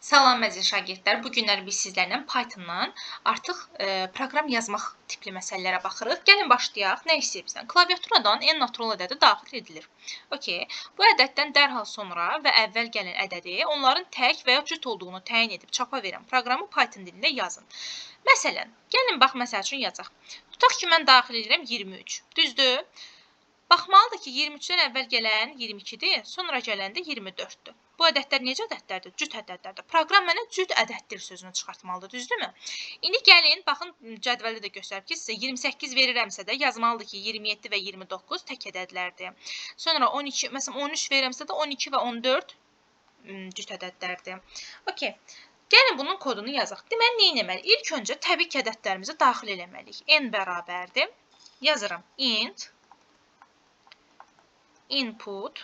Salam əziz şagirdlər. Bu günlər biz sizlərlə Python-dan artıq proqram yazmaq tipli məsələlərə baxırıq. Gəlin başlayaq. Nə istəyirsən? Klaviaturadan n natural ədədi daxil edilir. Okay. Bu ədəddən dərhal sonra və əvvəl gələn ədədi onların tək və ya cüt olduğunu təyin edib çapa verən proqramı Python dilində yazın. Məsələn, gəlin bax məsəl üçün yazaq. Tutaq ki, mən daxil edirəm 23. Düzdür? Baxmalıdır ki, 23-dən əvvəl gələn 22-dir, sonra gələn də 24-dür. Bu ədədlər necə ədədlərdir? Cüt ədədlərdir. Proqram mənə cüt ədəddir sözünü çıxartmalıdır, düzdürmü? İndi gəlin, baxın, cədvəldə də göstərib ki, sizə 28 verirəmsə də yazmalıdır ki, 27 və 29 tək ədədlərdir. Sonra 12, məsələn, 13 verirəmsə də 12 və 14 cüt ədədlərdir. Okay. Gəlin bunun kodunu yazaq. Deməli, nə etməliyik? İlk öncə təbii ki, ədədlərimizi daxil eləməliyik. N bərabərdir. Yazıram. Int input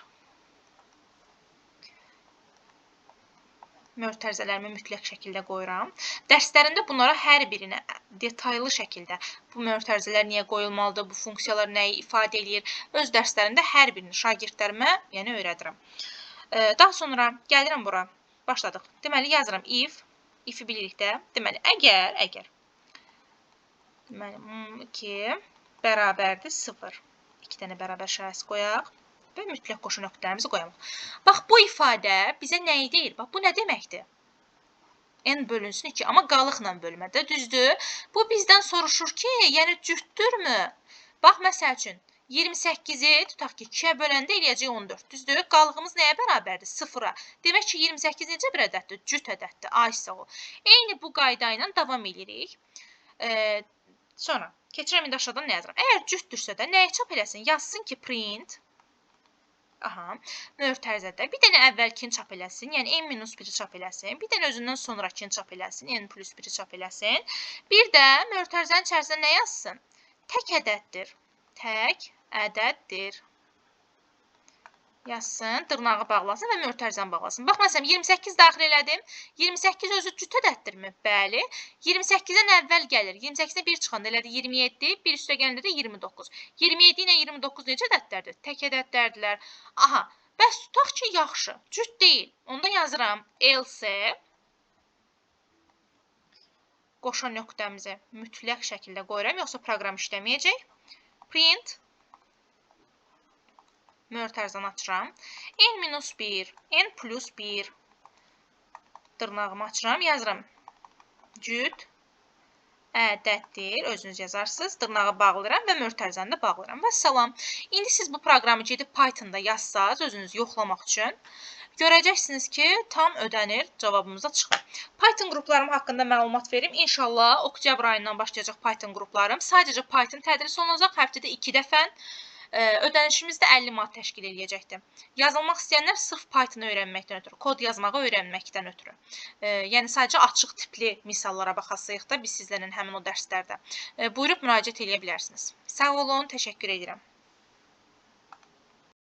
mötərizələrimi mütləq şəkildə qoyuram. Dərslərində bunlara hər birinə detaylı şəkildə bu mötərizələr niyə qoyulmalıdır, bu funksiyalar nəyi ifadə edir, öz dərslərində hər birini şagirdlərimə öyrədirəm. Daha sonra gəlirəm bura. Başladıq. Deməli yazıram if-i bilirik də. Deməli əgər deməli 2 bərabərdir 0. 2 dənə bərabər şərəsi qoyaq və mütləq qoşu nöqtələrimizi qoyalım. Bax, bu ifadə bizə nəyi deyir? Bax, bu nə deməkdir? N bölünsün 2, amma qalıqla bölmədə, düzdür? Bu bizdən soruşur ki, yəni cütdürmü? Bax, məsəl üçün, 28-i tutaq ki, 2-yə böləndə eləyəcək 14, düzdür? Qalığımız nəyə bərabərdir? 0-a. Demək ki, 28 necə bir ədəddir? Cüt ədəddir. Ay sağ ol. Eyni bu qayda ilə davam edirik. Sonra, keçirəm indi aşağıdan nə yazıram? Əgər cütdürsə də nəyə çap eləsin? Yazsın ki, print mötərizədə bir dənə əvvəlkini çap eləsin, yəni n-1-i çap eləsin, bir dənə özündən sonrakini çap eləsin, n+1-i çap eləsin. Bir də mötərizənin içərisində nə yazsın? Tək ədəddir. Tək ədəddir. Yazsın, dırnağı bağlasın və mötərizəni bağlasın. Bax, məsələn, 28 daxil elədim. 28 özü cüt ədəddirmi? Bəli. 28-dən əvvəl gəlir. 28-də 1 çıxanda elədi 27, 1 üstə gəlir də 29. 27 ilə 29 necə ədədlərdir? Tək ədədlərdilər. Aha, bəs tutaq ki, yaxşı, cüt deyil. Onda yazıram else qoşan nöqtəmizi mütləq şəkildə qoyuram, yoxsa proqram işləməyəcək. Print mötərizəni açıram. n-1, n+1 dırnağımı açıram, yazıram. Cüt ədəddir. Özünüz yazarsınız. Dırnağı bağlayıram və mötərizəni də bağlayıram. Və salam. İndi siz bu proqramı gedib Python-da yazsaz, özünüz yoxlamaq üçün görəcəksiniz ki, tam ödənir, cavabımıza çıxır. Python qruplarım haqqında məlumat verim. İnşallah, oktyabr ayından başlayacaq Python qruplarım. Sadəcə Python tədris olunacaq. Həftədə 2 dəfə. Ödənişimiz də 50 manat təşkil edəcəkdir. Yazılmaq istəyənlər sırf Python-u öyrənməkdən ötürü, kod yazmağı öyrənməkdən ötürü. Yəni, sadəcə açıq tipli misallara baxasıyıq da biz sizlərlə həmin o dərslərdə. Buyurub müraciət edə bilərsiniz. Sağ olun, təşəkkür edirəm.